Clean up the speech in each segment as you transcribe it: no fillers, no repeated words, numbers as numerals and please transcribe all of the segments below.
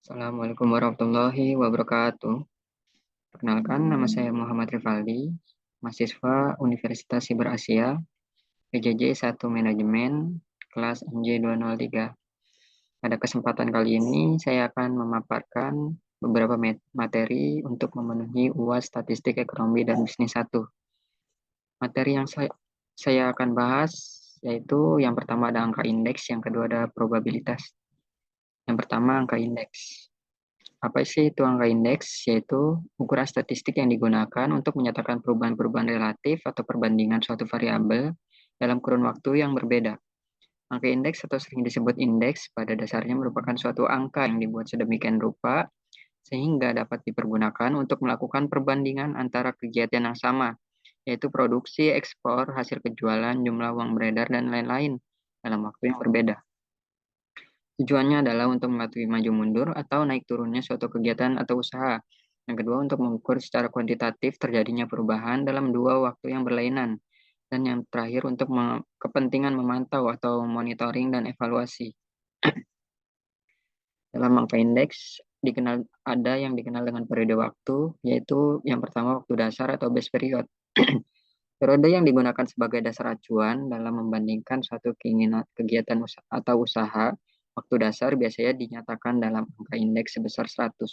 Assalamualaikum warahmatullahi wabarakatuh. Perkenalkan, nama saya Muhammad Rivaldi, mahasiswa Universitas Siber Asia, PJJ 1 Manajemen, kelas MJ203. Pada kesempatan kali ini, saya akan memaparkan beberapa materi untuk memenuhi UAS Statistik Ekonomi dan Bisnis 1. Materi yang saya akan bahas yaitu yang pertama ada angka indeks, yang kedua ada probabilitas. Yang pertama angka indeks. Apa sih itu angka indeks? Yaitu ukuran statistik yang digunakan untuk menyatakan perubahan-perubahan relatif atau perbandingan suatu variabel dalam kurun waktu yang berbeda. Angka indeks atau sering disebut indeks pada dasarnya merupakan suatu angka yang dibuat sedemikian rupa sehingga dapat dipergunakan untuk melakukan perbandingan antara kegiatan yang sama, yaitu produksi, ekspor, hasil penjualan, jumlah uang beredar, dan lain-lain dalam waktu yang berbeda. Tujuannya adalah untuk mengetahui maju mundur atau naik turunnya suatu kegiatan atau usaha. Yang kedua, untuk mengukur secara kuantitatif terjadinya perubahan dalam dua waktu yang berlainan. Dan yang terakhir, untuk kepentingan memantau atau monitoring dan evaluasi. Dalam angka indeks, ada yang dikenal dengan periode waktu, yaitu yang pertama waktu dasar atau base period. Periode yang digunakan sebagai dasar acuan dalam membandingkan suatu keinginan kegiatan atau usaha, waktu dasar biasanya dinyatakan dalam angka indeks sebesar 100.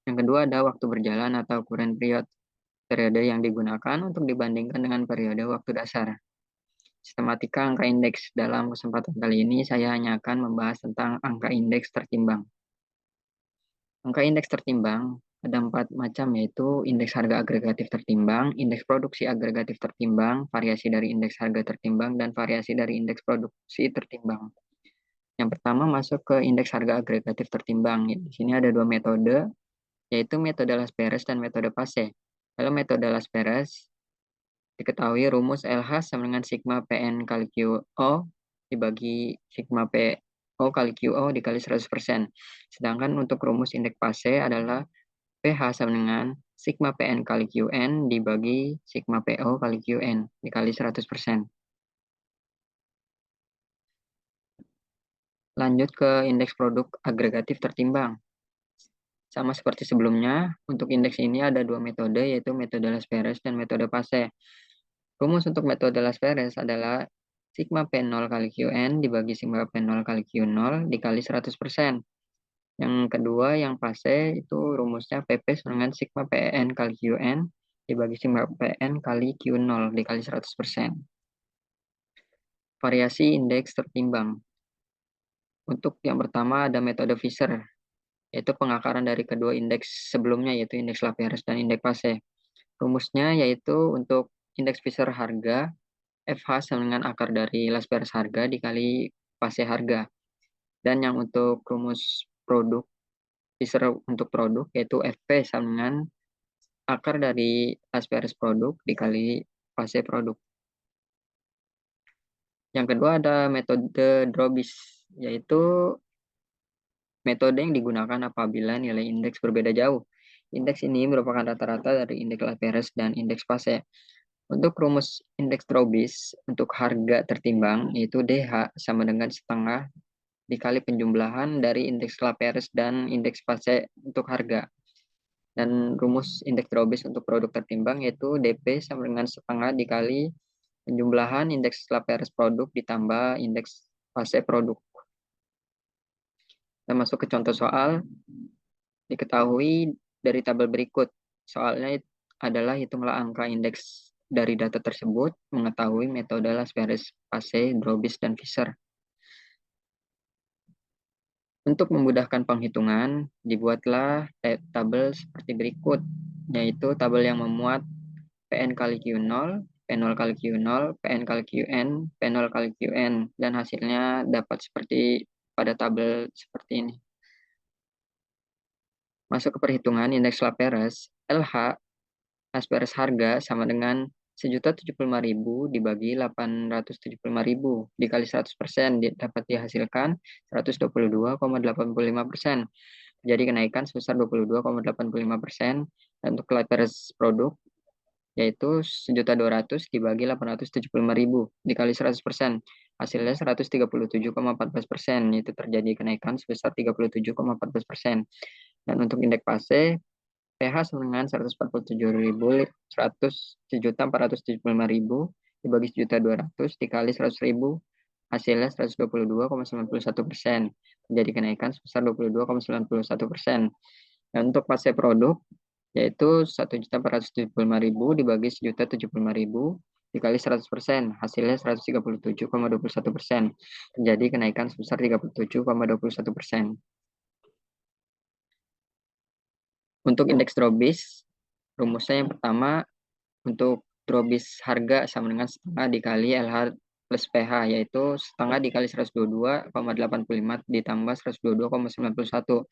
Yang kedua ada waktu berjalan atau current period, periode yang digunakan untuk dibandingkan dengan periode waktu dasar. Sistematika angka indeks. Dalam kesempatan kali ini saya hanya akan membahas tentang angka indeks tertimbang. Angka indeks tertimbang ada 4 macam, yaitu indeks harga agregatif tertimbang, indeks produksi agregatif tertimbang, variasi dari indeks harga tertimbang, dan variasi dari indeks produksi tertimbang. Yang pertama masuk ke indeks harga agregatif tertimbang. Di sini ada dua metode, yaitu metode Las Perez dan metode Pace. Dalam metode Las Perez, diketahui rumus LH sama dengan sigma PN kali QO dibagi sigma PO kali QO dikali 100%. Sedangkan untuk rumus indeks Pace adalah PH sama dengan sigma PN kali QN dibagi sigma PO kali QN dikali 100%. Lanjut ke indeks produk agregatif tertimbang. Sama seperti sebelumnya, untuk indeks ini ada dua metode, yaitu metode Las Perez dan metode Pace. Rumus untuk metode Las Perez adalah sigma P0 kali Qn dibagi sigma P0 kali Q0 dikali 100%. Yang kedua, yang Pace, itu rumusnya PP sama dengan sigma Pn kali Qn dibagi sigma Pn kali Q0 dikali 100%. Variasi indeks tertimbang. Untuk yang pertama ada metode Fisher, yaitu pengakaran dari kedua indeks sebelumnya, yaitu indeks Lapierre dan indeks Pace. Rumusnya yaitu untuk indeks Fisher harga, FH sama dengan akar dari Las Perez harga dikali Pace harga. Dan yang untuk rumus produk, Fisher untuk produk, yaitu FP sama dengan akar dari Las Perez produk dikali Pace produk. Yang kedua ada metode Drobis, yaitu metode yang digunakan apabila nilai indeks berbeda jauh. Indeks ini merupakan rata-rata dari indeks Las Perez dan indeks Pace. Untuk rumus indeks Drobis untuk harga tertimbang, yaitu DH sama dengan setengah dikali penjumlahan dari indeks Las Perez dan indeks Pace untuk harga. Dan rumus indeks Drobis untuk produk tertimbang yaitu DP sama dengan setengah dikali penjumlahan indeks Las Perez produk ditambah indeks Pace produk. Kita masuk ke contoh soal. Diketahui dari tabel berikut. Soalnya adalah hitunglah angka indeks dari data tersebut, mengetahui metode Las Perez, Pace, Drobis, dan Fisher. Untuk memudahkan penghitungan, dibuatlah tabel seperti berikut, yaitu tabel yang memuat PN kali Q0, P0 kali Q0, PN kali QN, P0 kali QN, dan hasilnya dapat seperti pada tabel seperti ini. Masuk ke perhitungan indeks Las Perez, LH, Las Perez harga sama dengan 1.075.000 dibagi 875.000 dikali 100% dapat dihasilkan 122,85%. Jadi kenaikan sebesar 22,85%. Dan untuk Las Perez produk yaitu 1.200.000 dibagi 875.000 dikali 100%. hasilnya 137,14%, yaitu terjadi kenaikan sebesar 37,14%. Dan untuk indeks fase, pH sama dengan 147.100.475.000 dibagi 1.200.000 dikali 100.000, hasilnya 122,91%. Terjadi kenaikan sebesar 22,91%. Dan untuk fase produk, yaitu 1.475.000 dibagi 1.075.000 dikali 100%, hasilnya 137,21%. Terjadi kenaikan sebesar 37,21%. Untuk indeks Drobis, rumusnya yang pertama, untuk Drobis harga sama dengan setengah dikali LH plus PH, yaitu setengah dikali 122,85 ditambah 122,91.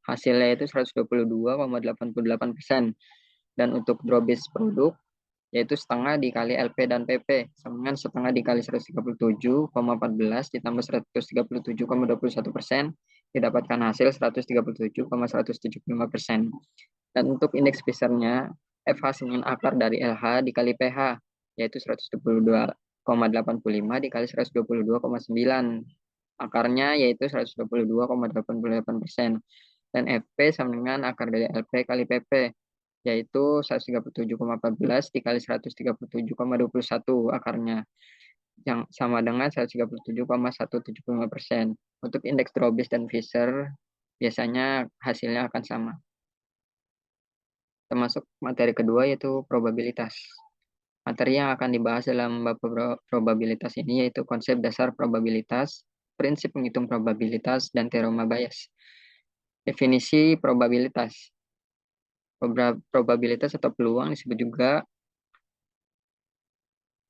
Hasilnya itu 122,88%. Dan untuk Drobis produk, yaitu setengah dikali LP dan PP, sama dengan setengah dikali 137,14 ditambah 137,21%, didapatkan hasil 137,175%. Dan untuk indeks Fishernya, FH dengan akar dari LH dikali PH, yaitu 122,85 dikali 122,9. Akarnya yaitu 122,88%. Dan FP sama dengan akar dari LP kali PP, yaitu 137,14 dikali 137,21 akarnya, yang sama dengan 137,175%. Untuk indeks Drobis dan Fisher, biasanya hasilnya akan sama. Termasuk materi kedua yaitu probabilitas. Materi yang akan dibahas dalam bab probabilitas ini yaitu konsep dasar probabilitas, prinsip menghitung probabilitas, dan teorema Bayes. Definisi probabilitas. Probabilitas atau peluang disebut juga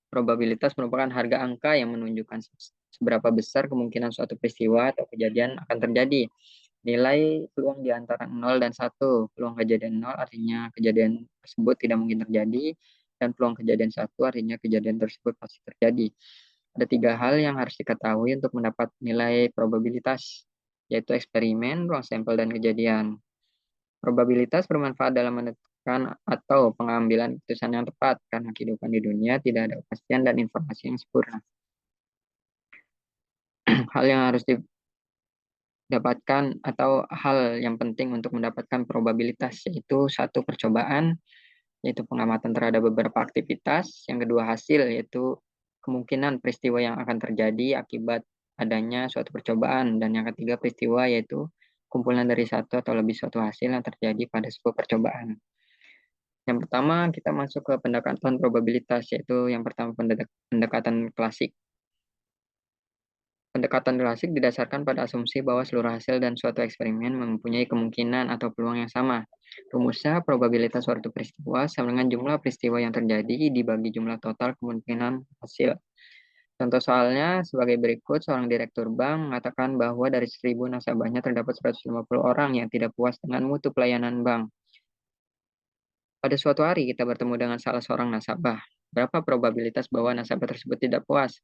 probabilitas merupakan harga angka yang menunjukkan seberapa besar kemungkinan suatu peristiwa atau kejadian akan terjadi. Nilai peluang di antara 0 dan 1. Peluang kejadian 0 artinya kejadian tersebut tidak mungkin terjadi, dan peluang kejadian 1 artinya kejadian tersebut pasti terjadi. Ada 3 hal yang harus diketahui untuk mendapat nilai probabilitas, yaitu eksperimen, ruang sampel, dan kejadian. Probabilitas bermanfaat dalam menentukan atau pengambilan keputusan yang tepat, karena kehidupan di dunia tidak ada kepastian dan informasi yang sempurna. Hal yang harus didapatkan atau hal yang penting untuk mendapatkan probabilitas yaitu satu, percobaan, yaitu pengamatan terhadap beberapa aktivitas. Yang kedua, hasil, yaitu kemungkinan peristiwa yang akan terjadi akibat adanya suatu percobaan. Dan yang ketiga, peristiwa, yaitu kumpulan dari satu atau lebih suatu hasil yang terjadi pada sebuah percobaan. Yang pertama, kita masuk ke pendekatan probabilitas, yaitu yang pertama pendekatan klasik. Pendekatan klasik didasarkan pada asumsi bahwa seluruh hasil dan suatu eksperimen mempunyai kemungkinan atau peluang yang sama. Rumusnya, probabilitas suatu peristiwa sama dengan jumlah peristiwa yang terjadi dibagi jumlah total kemungkinan hasil. Contoh soalnya sebagai berikut, seorang direktur bank mengatakan bahwa dari 1.000 nasabahnya terdapat 150 orang yang tidak puas dengan mutu pelayanan bank. Pada suatu hari kita bertemu dengan salah seorang nasabah. Berapa probabilitas bahwa nasabah tersebut tidak puas?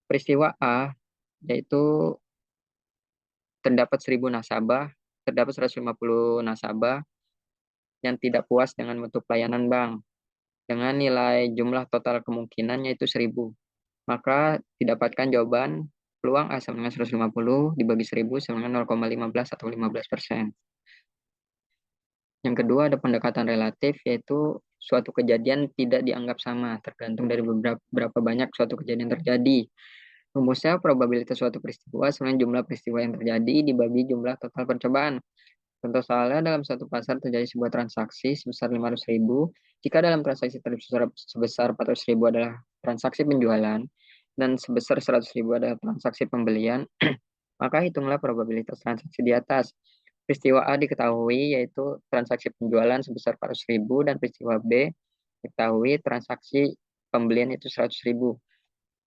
Peristiwa A, yaitu terdapat 1.000 nasabah, terdapat 150 nasabah yang tidak puas dengan mutu pelayanan bank. Dengan nilai jumlah total kemungkinan yaitu 1.000. Maka didapatkan jawaban peluang A sama dengan 150 dibagi 1.000 sama dengan 0,15 atau 15%. Yang kedua ada pendekatan relatif, yaitu suatu kejadian tidak dianggap sama, tergantung dari berapa banyak suatu kejadian terjadi. Rumusnya, probabilitas suatu peristiwa sama dengan jumlah peristiwa yang terjadi dibagi jumlah total percobaan. Contoh soalnya, dalam suatu pasar terjadi sebuah transaksi sebesar 500.000. Jika dalam transaksi sebesar 400.000 adalah transaksi penjualan dan sebesar 100.000 adalah transaksi pembelian, maka hitunglah probabilitas transaksi di atas. Peristiwa A diketahui yaitu transaksi penjualan sebesar 400.000 dan peristiwa B diketahui transaksi pembelian itu 100.000.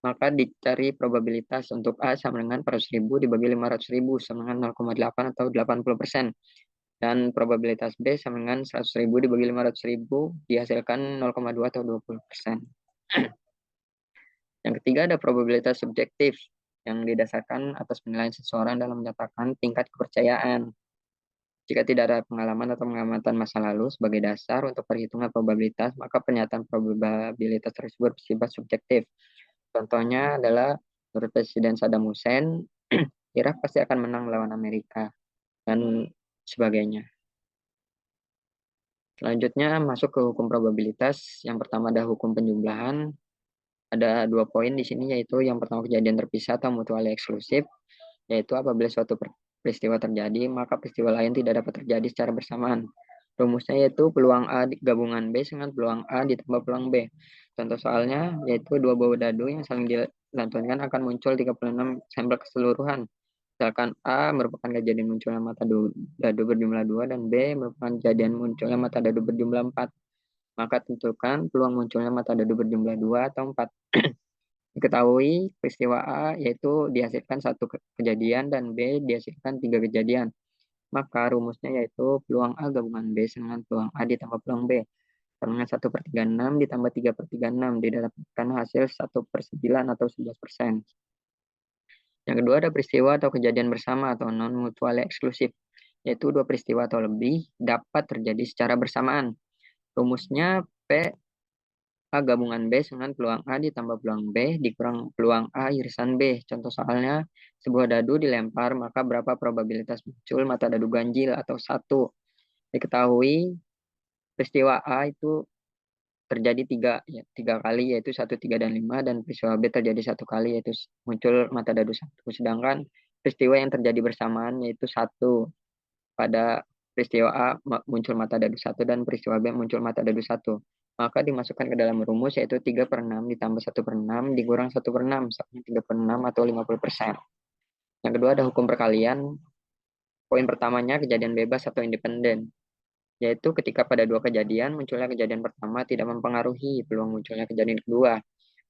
Maka dicari probabilitas untuk A sama dengan 400.000 dibagi 500.000 sama dengan 0,8 atau 80%. Dan probabilitas B sama dengan 100.000 dibagi 500.000 dihasilkan 0,2 atau 20%. Yang ketiga ada probabilitas subjektif yang didasarkan atas penilaian seseorang dalam menyatakan tingkat kepercayaan. Jika tidak ada pengalaman atau pengamatan masa lalu sebagai dasar untuk perhitungan probabilitas, maka pernyataan probabilitas tersebut bersifat subjektif. Contohnya adalah menurut Presiden Saddam Hussein, Irak pasti akan menang lawan Amerika dan sebagainya. Selanjutnya masuk ke hukum probabilitas. Yang pertama ada hukum penjumlahan. Ada 2 poin di sini, yaitu yang pertama kejadian terpisah atau mutually eksklusif, yaitu apabila suatu peristiwa terjadi, maka peristiwa lain tidak dapat terjadi secara bersamaan. Rumusnya yaitu peluang A gabungan B dengan peluang A ditambah peluang B. Contoh soalnya yaitu dua buah dadu yang saling dilantunkan akan muncul 36 sampel keseluruhan. Misalkan A merupakan kejadian munculnya mata dadu berjumlah 2 dan B merupakan kejadian munculnya mata dadu berjumlah 4. Maka tentukan peluang munculnya mata dadu berjumlah 2 atau 4. Diketahui peristiwa A yaitu dihasilkan satu kejadian dan B dihasilkan 3 kejadian. Maka rumusnya yaitu peluang A gabungan B dengan peluang A ditambah peluang B. Karena 1/36 ditambah 3/36 didapatkan hasil 1/9 atau 11%. Yang kedua ada peristiwa atau kejadian bersama atau non-mutually eksklusif, yaitu dua peristiwa atau lebih dapat terjadi secara bersamaan. Rumusnya P A gabungan B dengan peluang A ditambah peluang B dikurang peluang A irisan B. Contoh soalnya, sebuah dadu dilempar, maka berapa probabilitas muncul mata dadu ganjil atau 1. Diketahui peristiwa A itu terjadi tiga kali, yaitu 1, 3, dan 5, dan peristiwa B terjadi 1 kali, yaitu muncul mata dadu 1. Sedangkan peristiwa yang terjadi bersamaan yaitu 1. Pada peristiwa A muncul mata dadu 1 dan peristiwa B muncul mata dadu 1. Maka dimasukkan ke dalam rumus yaitu 3/6 ditambah 1/6 dikurang 1/6, sama 3/6 atau 50%. Yang kedua ada hukum perkalian. Poin pertamanya kejadian bebas atau independen, yaitu ketika pada dua kejadian munculnya kejadian pertama tidak mempengaruhi peluang munculnya kejadian kedua.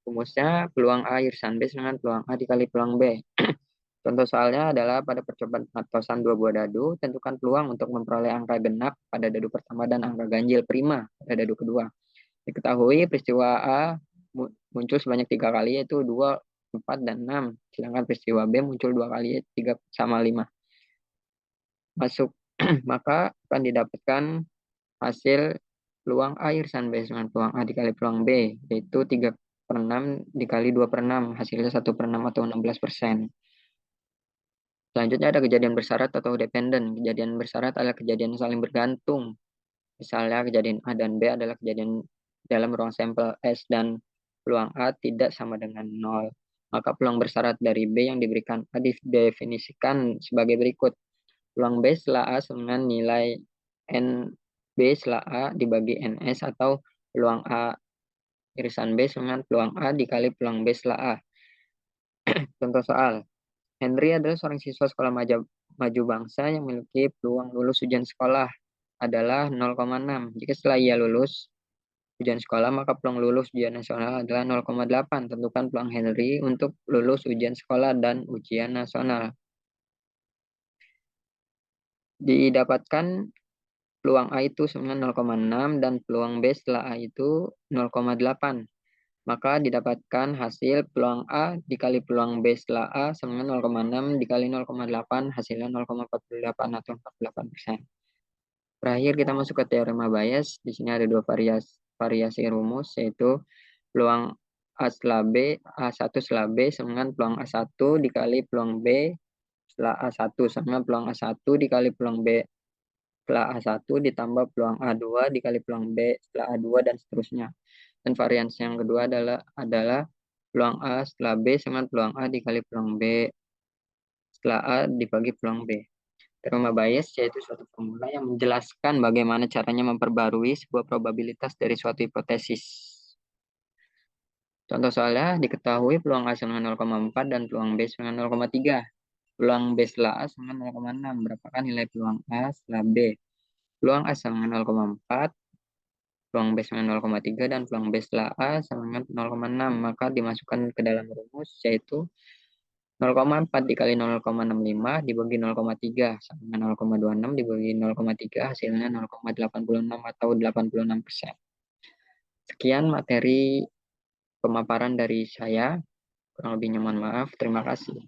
Rumusnya peluang A irisan B dengan peluang A dikali peluang B. Contoh soalnya adalah pada percobaan pengatosan dua buah dadu, tentukan peluang untuk memperoleh angka genap pada dadu pertama dan angka ganjil prima pada dadu kedua. Diketahui peristiwa A muncul sebanyak 3 kali, yaitu 2, 4, dan 6. Sedangkan peristiwa B muncul 2 kali, yaitu 3 sama 5. Masuk, maka akan didapatkan hasil peluang A irisan B dengan peluang A dikali peluang B, yaitu 3/6 dikali 2/6, hasilnya 1/6 atau 16%. Selanjutnya ada kejadian bersyarat atau dependen. Kejadian bersyarat adalah kejadian saling bergantung. Misalnya kejadian A dan B adalah kejadian dalam ruang sampel S dan peluang A tidak sama dengan 0. Maka peluang bersyarat dari B yang diberikan A didefinisikan sebagai berikut. Peluang B setelah A dengan nilai NB setelah A dibagi NS, atau peluang A irisan B dengan peluang A dikali peluang B setelah A. Contoh soal. Henry adalah seorang siswa sekolah maju bangsa yang memiliki peluang lulus ujian sekolah adalah 0,6. Jika setelah ia lulus ujian sekolah, maka peluang lulus ujian nasional adalah 0,8. Tentukan peluang Henry untuk lulus ujian sekolah dan ujian nasional. Didapatkan peluang A itu sebenarnya 0,6 dan peluang B setelah A itu 0,8. Maka didapatkan hasil peluang A dikali peluang B setelah A sama 0,6 dikali 0,8, hasilnya 0,48 atau 48%. Terakhir kita masuk ke teorema Bayes. Di sini ada dua variasi rumus, yaitu peluang A setelah B, A1 setelah B sama peluang A1 dikali peluang B setelah A1 sama peluang A1 dikali peluang B setelah A1 ditambah peluang A2 dikali peluang B setelah A2 dan seterusnya. Dan variasi yang kedua adalah peluang A setelah B sama peluang A dikali peluang B setelah A dibagi peluang B. Teorema Bayes yaitu suatu formula yang menjelaskan bagaimana caranya memperbarui sebuah probabilitas dari suatu hipotesis. Contoh soalnya diketahui peluang A sama 0,4 dan peluang B sama 0,3. Peluang B setelah A sama 0,6. Berapakah nilai peluang A setelah B? Peluang A sama 0,4, peluang B sama 0,3, dan peluang B setelah A sama dengan 0,6. Maka dimasukkan ke dalam rumus, yaitu 0,4 dikali 0,65 dibagi 0,3 sama dengan 0,26 dibagi 0,3, hasilnya 0,86 atau 86%. Sekian materi pemaparan dari saya. Kurang lebihnya mohon maaf. Terima kasih.